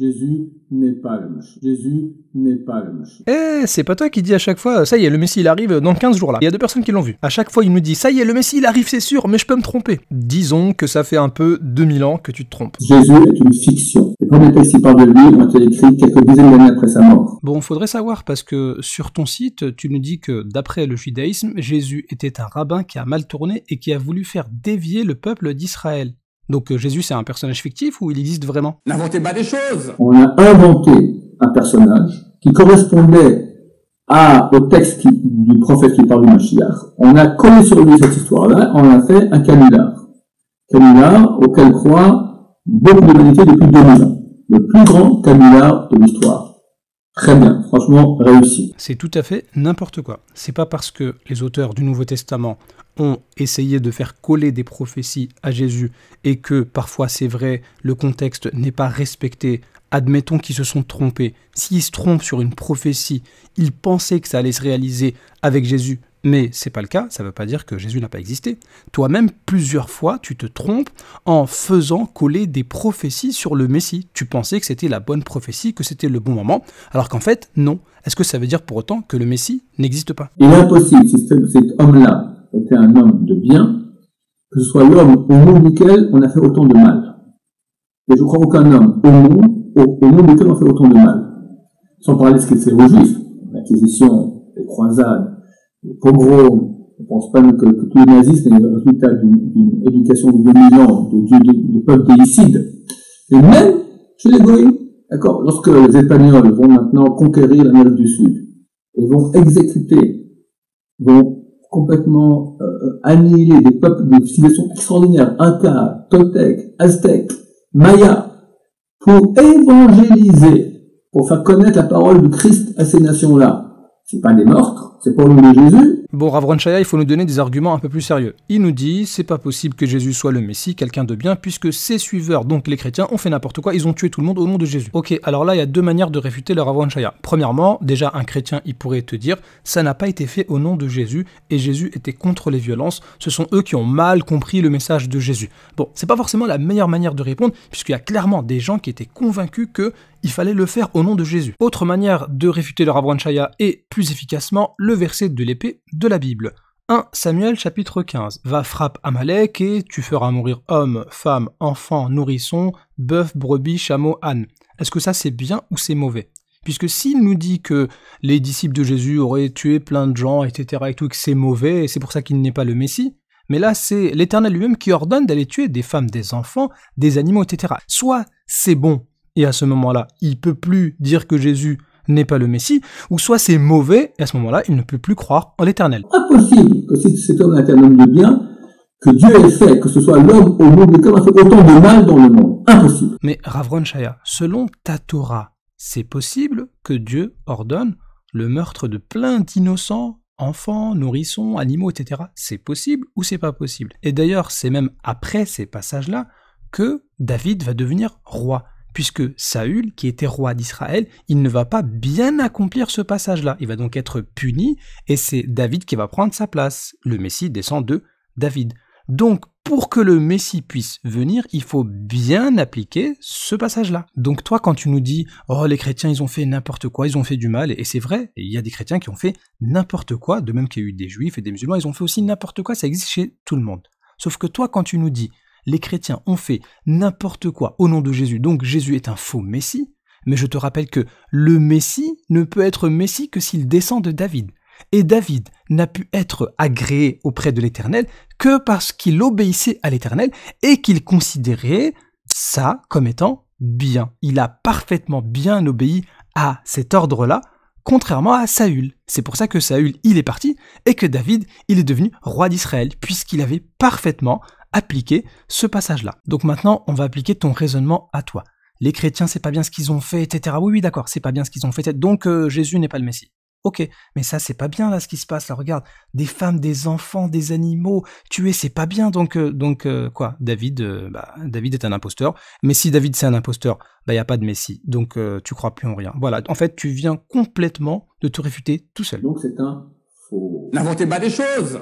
Jésus n'est pas le Messie. Jésus n'est pas le Messie. Eh, c'est pas toi qui dis à chaque fois, ça y est, le Messie il arrive dans 15 jours là. Il y a 2 personnes qui l'ont vu. À chaque fois, il nous dit, ça y est, le Messie il arrive, c'est sûr, mais je peux me tromper. Disons que ça fait un peu 2000 ans que tu te trompes. Jésus est une fiction. Les premiers textes qui parlent de lui ont été écrits quelques dizaines d'années après sa mort. Bon, faudrait savoir parce que sur ton site, tu nous dis que d'après le judaïsme, Jésus était un rabbin qui a mal tourné et qui a voulu faire dévier le peuple d'Israël. Donc Jésus c'est un personnage fictif ou il existe vraiment? N'inventez pas des choses. On a inventé un personnage qui correspondait au texte du prophète qui parle du Mashiach. On a collé sur lui cette histoire-là, on a fait un canular. Canular auquel croit beaucoup d'humanité depuis 2000 ans. Le plus grand canular de l'histoire. Très bien, franchement réussi. C'est tout à fait n'importe quoi. C'est pas parce que les auteurs du Nouveau Testament ont essayé de faire coller des prophéties à Jésus et que parfois c'est vrai, le contexte n'est pas respecté. Admettons qu'ils se sont trompés. S'ils se trompent sur une prophétie, ils pensaient que ça allait se réaliser avec Jésus, mais c'est pas le cas, ça veut pas dire que Jésus n'a pas existé. Toi-même, plusieurs fois, tu te trompes en faisant coller des prophéties sur le Messie. Tu pensais que c'était la bonne prophétie, que c'était le bon moment, alors qu'en fait, non. Est-ce que ça veut dire pour autant que le Messie n'existe pas? Il est impossible, si cet homme-là était un homme de bien, que ce soit l'homme au nom duquel on a fait autant de mal. Et je crois aucun homme au nom duquel on fait autant de mal. Sans parler de ce qu'il fait aux Juifs, l'acquisition, les croisades, les pogroms. On ne pense pas que tous les nazis c'est le résultat d'une éducation de 2000 ans, de peuple déicide. Et même chez les goïs, d'accord, lorsque les Espagnols vont maintenant conquérir l'Amérique du Sud, ils vont exécuter, vont complètement annihiler des peuples, des civilisations extraordinaires, Incas, Toltecs, Aztèques, Mayas, pour évangéliser, pour faire connaître la parole du Christ à ces nations-là. C'est pas des meurtres, c'est pas au nom de Jésus. Bon, Rav Ron Shaya, il faut nous donner des arguments un peu plus sérieux. Il nous dit, c'est pas possible que Jésus soit le Messie, quelqu'un de bien, puisque ses suiveurs, donc les chrétiens, ont fait n'importe quoi, ils ont tué tout le monde au nom de Jésus. Ok, alors là, il y a 2 manières de réfuter le Rav Ron Shaya. Premièrement, déjà, un chrétien, il pourrait te dire, ça n'a pas été fait au nom de Jésus, et Jésus était contre les violences, ce sont eux qui ont mal compris le message de Jésus. Bon, c'est pas forcément la meilleure manière de répondre, puisqu'il y a clairement des gens qui étaient convaincus que il fallait le faire au nom de Jésus. Autre manière de réfuter le Rav Ron Shaya, et plus efficacement, le verset de l'épée de la Bible. 1 Samuel chapitre 15. Va frappe Amalek et tu feras mourir hommes, femmes, enfants, nourrissons, bœufs, brebis, chameaux, ânes. Est-ce que ça c'est bien ou c'est mauvais? Puisque s'il nous dit que les disciples de Jésus auraient tué plein de gens, etc. et tout, que c'est mauvais, et c'est pour ça qu'il n'est pas le Messie, mais là c'est l'Éternel lui-même qui ordonne d'aller tuer des femmes, des enfants, des animaux, etc. Soit c'est bon, et à ce moment-là, il peut plus dire que Jésus n'est pas le Messie, ou soit c'est mauvais, et à ce moment-là, il ne peut plus croire en l'Éternel. Impossible que si cet homme est un homme de bien, que Dieu ait fait, que ce soit l'homme au nom duquel on a fait autant de mal dans le monde. Impossible. Mais Rav Ron Shaya, selon ta Torah, c'est possible que Dieu ordonne le meurtre de plein d'innocents, enfants, nourrissons, animaux, etc. C'est possible ou c'est pas possible? Et d'ailleurs, c'est même après ces passages-là que David va devenir roi. Puisque Saül, qui était roi d'Israël, il ne va pas bien accomplir ce passage-là. Il va donc être puni, et c'est David qui va prendre sa place. Le Messie descend de David. Donc, pour que le Messie puisse venir, il faut bien appliquer ce passage-là. Donc toi, quand tu nous dis « Oh, les chrétiens, ils ont fait n'importe quoi, ils ont fait du mal », et c'est vrai, il y a des chrétiens qui ont fait n'importe quoi, de même qu'il y a eu des juifs et des musulmans, ils ont fait aussi n'importe quoi, ça existe chez tout le monde. Sauf que toi, quand tu nous dis les chrétiens ont fait n'importe quoi au nom de Jésus, donc Jésus est un faux Messie, mais je te rappelle que le Messie ne peut être Messie que s'il descend de David. Et David n'a pu être agréé auprès de l'Éternel que parce qu'il obéissait à l'Éternel et qu'il considérait ça comme étant bien. Il a parfaitement bien obéi à cet ordre-là, contrairement à Saül. C'est pour ça que Saül, il est parti et que David, il est devenu roi d'Israël, puisqu'il avait parfaitement appliquer ce passage-là. Donc maintenant, on va appliquer ton raisonnement à toi. Les chrétiens, c'est pas bien ce qu'ils ont fait, etc. Oui, d'accord, c'est pas bien ce qu'ils ont fait, donc Jésus n'est pas le Messie. Ok, mais ça, c'est pas bien là ce qui se passe, là, regarde, des femmes, des enfants, des animaux, tués, c'est pas bien, donc quoi, David est un imposteur, mais si David c'est un imposteur, bah y a pas de Messie, donc tu crois plus en rien. Voilà, en fait, tu viens complètement de te réfuter tout seul. Donc c'est un faux. N'inventez pas des choses.